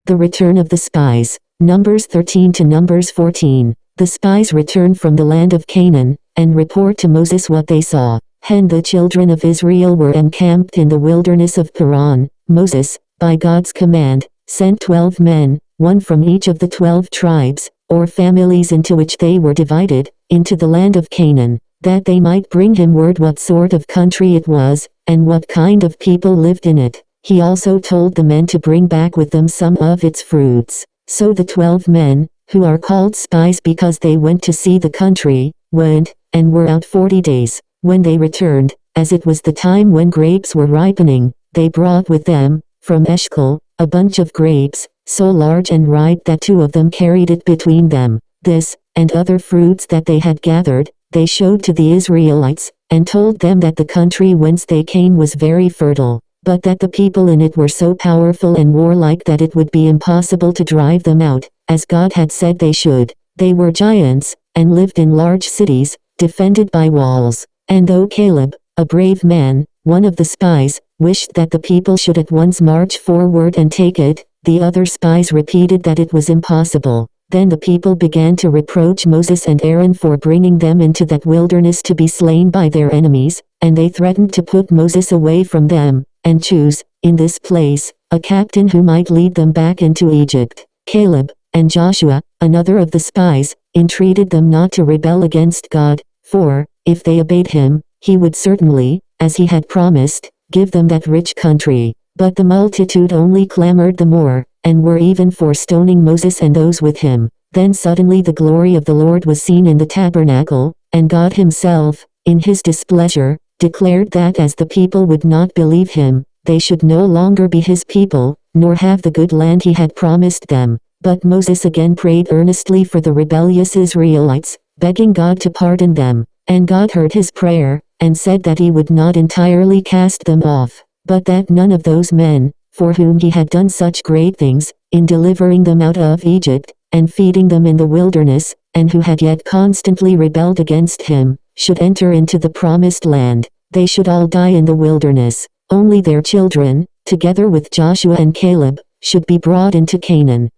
The return of the spies. Numbers 13 to Numbers 14. The spies returned from the land of Canaan, and report to Moses what they saw. And the children of Israel were encamped in the wilderness of Paran. Moses, by God's command, sent 12 men, one from each of the 12 tribes, or families into which they were divided, into the land of Canaan, that they might bring him word what sort of country it was, and what kind of people lived in it. He also told the men to bring back with them some of its fruits. So the 12 men, who are called spies because they went to see the country, went, and were out 40 days. When they returned, as it was the time when grapes were ripening, they brought with them, from Eshcol, a bunch of grapes, so large and ripe that 2 of them carried it between them. This, and other fruits that they had gathered, they showed to the Israelites, and told them that the country whence they came was very fertile, but that the people in it were so powerful and warlike that it would be impossible to drive them out, as God had said they should. They were giants, and lived in large cities, defended by walls. And though Caleb, a brave man, one of the spies, wished that the people should at once march forward and take it, the other spies repeated that it was impossible. Then the people began to reproach Moses and Aaron for bringing them into that wilderness to be slain by their enemies, and they threatened to put Moses away from them, and choose, in this place, a captain who might lead them back into Egypt. Caleb, and Joshua, another of the spies, entreated them not to rebel against God, for, if they obeyed him, he would certainly, as he had promised, give them that rich country. But the multitude only clamored the more, and were even for stoning Moses and those with him. Then suddenly the glory of the Lord was seen in the tabernacle, and God himself, in his displeasure, declared that as the people would not believe him, they should no longer be his people, nor have the good land he had promised them. But Moses again prayed earnestly for the rebellious Israelites, begging God to pardon them. And God heard his prayer, and said that he would not entirely cast them off, but that none of those men, for whom he had done such great things, in delivering them out of Egypt, and feeding them in the wilderness, and who had yet constantly rebelled against him, should enter into the promised land. They should all die in the wilderness. Only their children, together with Joshua and Caleb, should be brought into Canaan.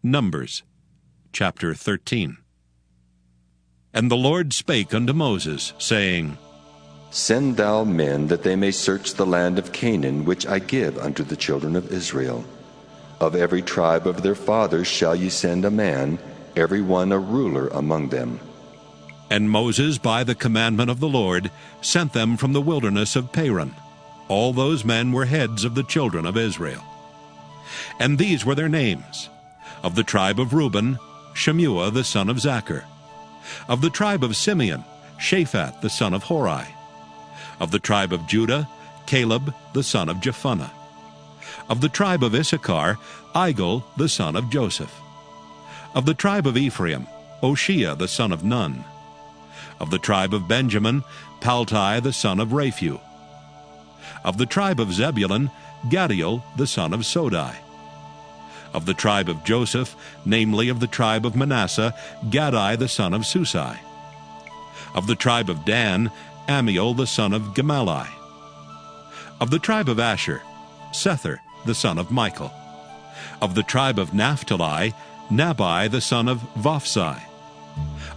Numbers, chapter 13. And the Lord spake unto Moses, saying, Send thou men that they may search the land of Canaan, which I give unto the children of Israel. Of every tribe of their fathers shall ye send a man, every one a ruler among them. And Moses, by the commandment of the Lord, sent them from the wilderness of Paran. All those men were heads of the children of Israel. And these were their names. Of the tribe of Reuben, Shemuah the son of Zachar. Of the tribe of Simeon, Shaphat the son of Hori. Of the tribe of Judah, Caleb the son of Jephunneh. Of the tribe of Issachar, Igal the son of Joseph. Of the tribe of Ephraim, Oshea the son of Nun. Of the tribe of Benjamin, Paltai the son of Raphu. Of the tribe of Zebulun, Gadiel the son of Sodai. Of the tribe of Joseph, namely of the tribe of Manasseh, Gadai the son of Susai. Of the tribe of Dan, Amiel the son of Gemalli. Of the tribe of Asher, Sethur the son of Michael. Of the tribe of Naphtali, Nabai the son of Vophsi.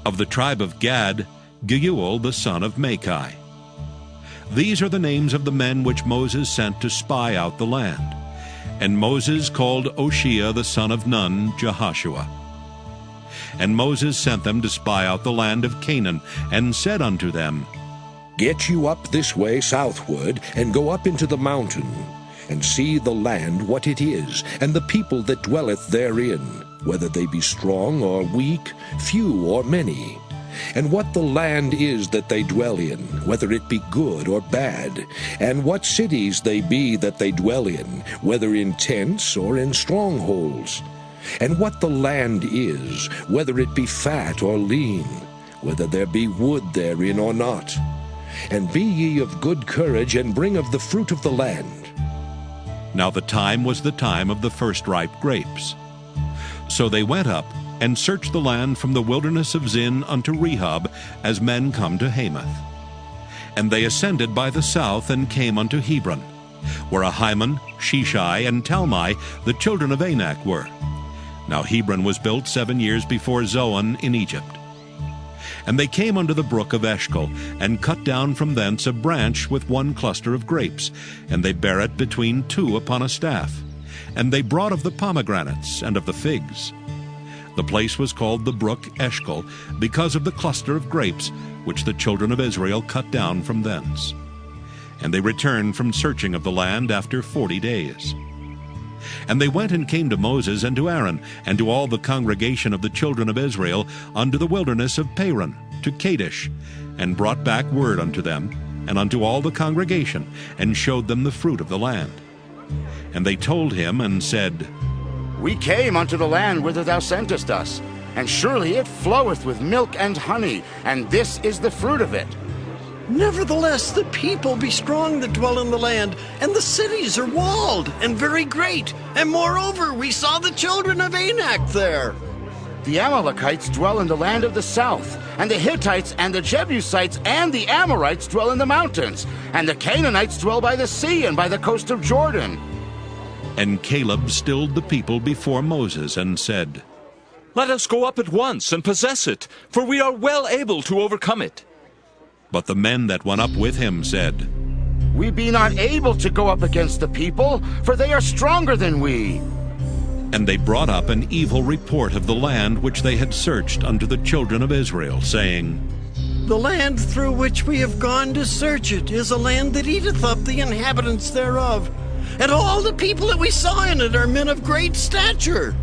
Of the tribe of Gad, Geuel the son of Machi. These are the names of the men which Moses sent to spy out the land. And Moses called Oshea the son of Nun Jehoshua. And Moses sent them to spy out the land of Canaan, and said unto them, Get you up this way southward, and go up into the mountain, and see the land what it is, and the people that dwelleth therein, whether they be strong or weak, few or many, and what the land is that they dwell in, whether it be good or bad, and what cities they be that they dwell in, whether in tents or in strongholds, and what the land is, whether it be fat or lean, whether there be wood therein or not. And be ye of good courage, and bring of the fruit of the land. Now the time was the time of the first ripe grapes. So they went up, and searched the land from the wilderness of Zin unto Rehob, as men come to Hamath. And they ascended by the south, and came unto Hebron. where Ahiman, Sheshai, and Talmai, the children of Anak, were. Now Hebron was built 7 years before Zoan in Egypt. And they came unto the brook of Eshcol, and cut down from thence a branch with one cluster of grapes, and they bare it between two upon a staff. And they brought of the pomegranates and of the figs. The place was called the brook Eshcol, because of the cluster of grapes, which the children of Israel cut down from thence. And they returned from searching of the land after 40 days. And they went and came to Moses and to Aaron, and to all the congregation of the children of Israel, unto the wilderness of Paran, to Kadesh, and brought back word unto them, and unto all the congregation, and showed them the fruit of the land. And they told him, and said, We came unto the land whither thou sentest us, and surely it floweth with milk and honey, and this is the fruit of it. Nevertheless, the people be strong that dwell in the land, and the cities are walled and very great. And moreover, we saw the children of Anak there. The Amalekites dwell in the land of the south, and the Hittites and the Jebusites and the Amorites dwell in the mountains, and the Canaanites dwell by the sea and by the coast of Jordan. And Caleb stilled the people before Moses, and said, Let us go up at once and possess it, for we are well able to overcome it. But the men that went up with him said, We be not able to go up against the people, for they are stronger than we. And they brought up an evil report of the land which they had searched unto the children of Israel, saying, The land through which we have gone to search it is a land that eateth up the inhabitants thereof. And all the people that we saw in it are men of great stature.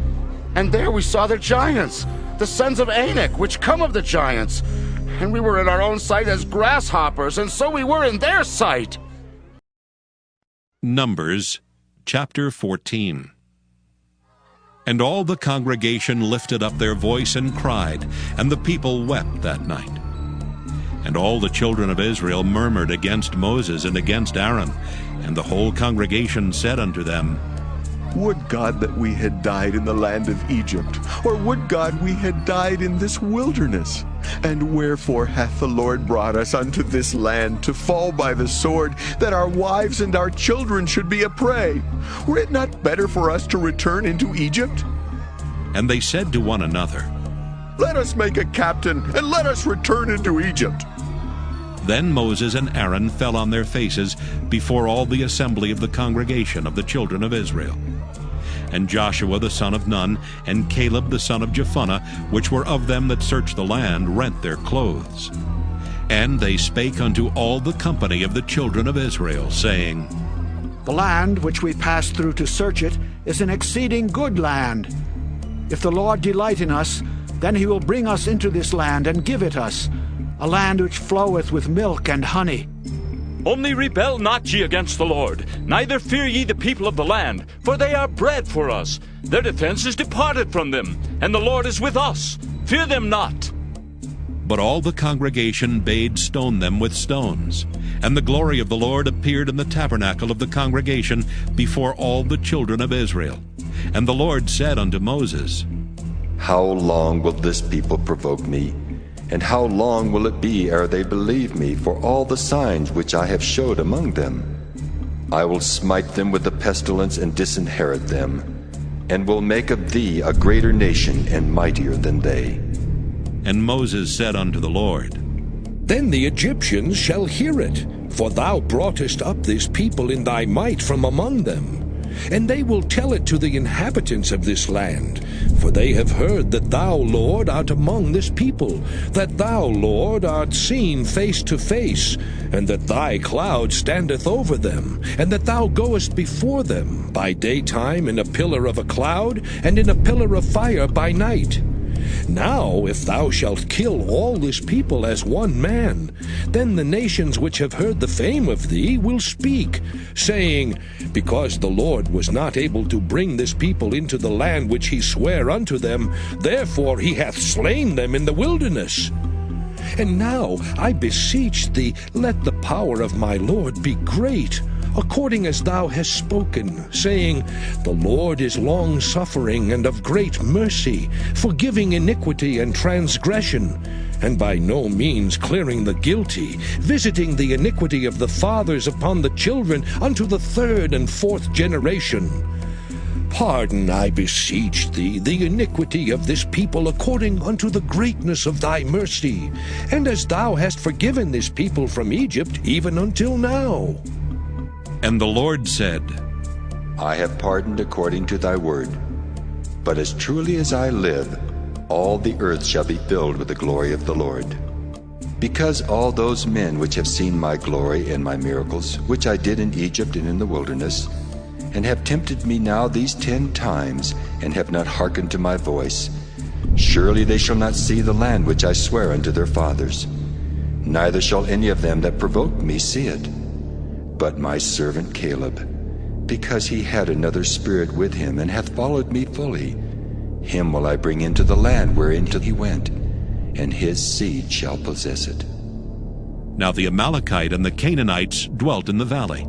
And there we saw the giants, the sons of Anak, which come of the giants. And we were in our own sight as grasshoppers, and so we were in their sight. Numbers chapter 14. And all the congregation lifted up their voice and cried, and the people wept that night. And all the children of Israel murmured against Moses and against Aaron. And the whole congregation said unto them, Would God that we had died in the land of Egypt, or would God we had died in this wilderness? And wherefore hath the Lord brought us unto this land to fall by the sword, that our wives and our children should be a prey? Were it not better for us to return into Egypt? And they said to one another, Let us make a captain, and let us return into Egypt. Then Moses and Aaron fell on their faces before all the assembly of the congregation of the children of Israel. And Joshua the son of Nun, and Caleb the son of Jephunneh, which were of them that searched the land, rent their clothes. And they spake unto all the company of the children of Israel, saying, The land which we passed through to search it is an exceeding good land. If the Lord delight in us, then he will bring us into this land and give it us, a land which floweth with milk and honey. Only rebel not ye against the Lord, neither fear ye the people of the land, for they are bread for us. Their defense is departed from them, and the Lord is with us. Fear them not. But all the congregation bade stone them with stones. And the glory of the Lord appeared in the tabernacle of the congregation before all the children of Israel. And the Lord said unto Moses, How long will this people provoke me? And how long will it be ere they believe me for all the signs which I have showed among them? I will smite them with the pestilence and disinherit them, and will make of thee a greater nation and mightier than they. And Moses said unto the Lord, Then the Egyptians shall hear it, for thou broughtest up this people in thy might from among them. And they will tell it to the inhabitants of this land, for they have heard that thou, Lord, art among this people, that thou, Lord, art seen face to face, and that thy cloud standeth over them, and that thou goest before them by daytime in a pillar of a cloud, and in a pillar of fire by night. Now, if thou shalt kill all this people as one man, then the nations which have heard the fame of thee will speak, saying, Because the Lord was not able to bring this people into the land which he sware unto them, therefore he hath slain them in the wilderness. And now I beseech thee, let the power of my Lord be great. according as thou hast spoken, saying, The Lord is long-suffering and of great mercy, forgiving iniquity and transgression, and by no means clearing the guilty, visiting the iniquity of the fathers upon the children unto the third and fourth generation. Pardon, I beseech thee, the iniquity of this people according unto the greatness of thy mercy, and as thou hast forgiven this people from Egypt, even until now. And the Lord said, I have pardoned according to thy word. But as truly as I live, all the earth shall be filled with the glory of the Lord. Because all those men which have seen my glory and my miracles, which I did in Egypt and in the wilderness, and have tempted me now these 10 times, and have not hearkened to my voice, surely they shall not see the land which I swear unto their fathers, neither shall any of them that provoked me see it. But my servant Caleb, because he had another spirit with him, and hath followed me fully, him will I bring into the land whereinto he went, and his seed shall possess it. Now the Amalekite and the Canaanites dwelt in the valley.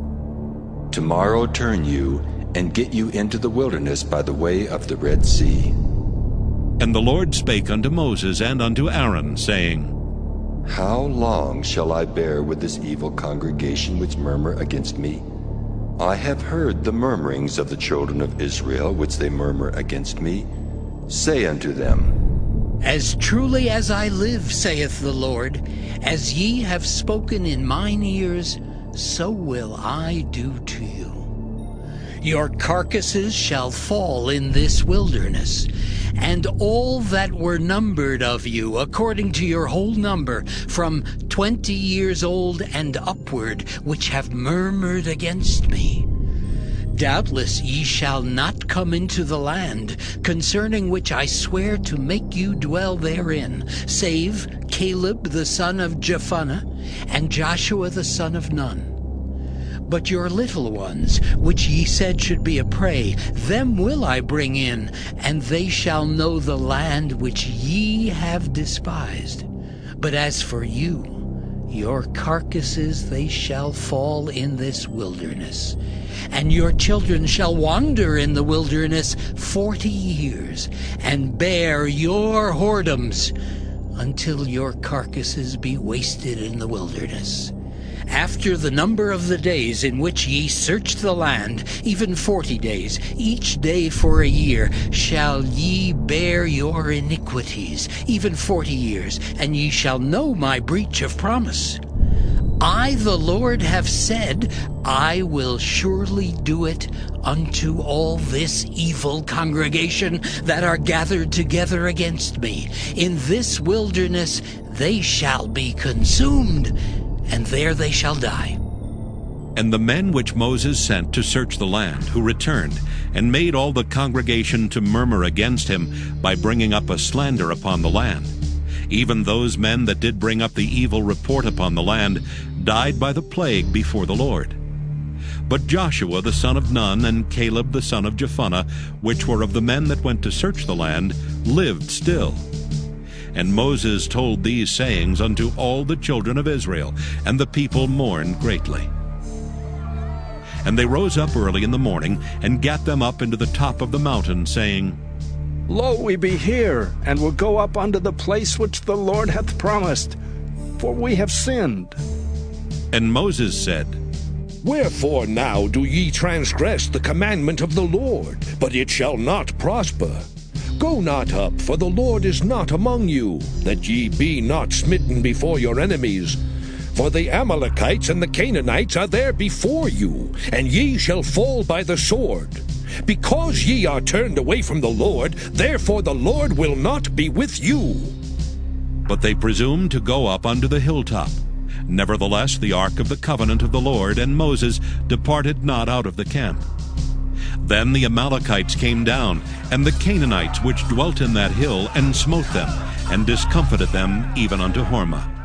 Tomorrow turn you, and get you into the wilderness by the way of the Red Sea. And the Lord spake unto Moses and unto Aaron, saying, How long shall I bear with this evil congregation which murmur against me? I have heard the murmurings of the children of Israel which they murmur against me. Say unto them, As truly as I live, saith the Lord, as ye have spoken in mine ears, so will I do to you. Your carcasses shall fall in this wilderness, and all that were numbered of you, according to your whole number, from 20 years old and upward, which have murmured against me. Doubtless ye shall not come into the land, concerning which I swear to make you dwell therein, save Caleb the son of Jephunneh, and Joshua the son of Nun. But your little ones, which ye said should be a prey, them will I bring in, and they shall know the land which ye have despised. But as for you, your carcasses they shall fall in this wilderness, and your children shall wander in the wilderness 40 years, and bear your whoredoms, until your carcasses be wasted in the wilderness. After the number of the days in which ye searched the land, even 40 days, each day for a year, shall ye bear your iniquities, even 40 years, and ye shall know my breach of promise. I, the Lord, have said, I will surely do it unto all this evil congregation that are gathered together against me. In this wilderness they shall be consumed, and there they shall die. And the men which Moses sent to search the land, who returned, and made all the congregation to murmur against him by bringing up a slander upon the land, even those men that did bring up the evil report upon the land, died by the plague before the Lord. But Joshua the son of Nun and Caleb the son of Jephunneh, which were of the men that went to search the land, lived still. And Moses told these sayings unto all the children of Israel, and the people mourned greatly. And they rose up early in the morning, and gat them up into the top of the mountain, saying, Lo, we be here, and will go up unto the place which the Lord hath promised, for we have sinned. And Moses said, Wherefore now do ye transgress the commandment of the Lord? But it shall not prosper. Go not up, for the Lord is not among you, that ye be not smitten before your enemies. For the Amalekites and the Canaanites are there before you, and ye shall fall by the sword. Because ye are turned away from the Lord, therefore the Lord will not be with you. But they presumed to go up unto the hilltop. Nevertheless the ark of the covenant of the Lord and Moses departed not out of the camp. Then the Amalekites came down, and the Canaanites which dwelt in that hill, and smote them, and discomfited them even unto Hormah.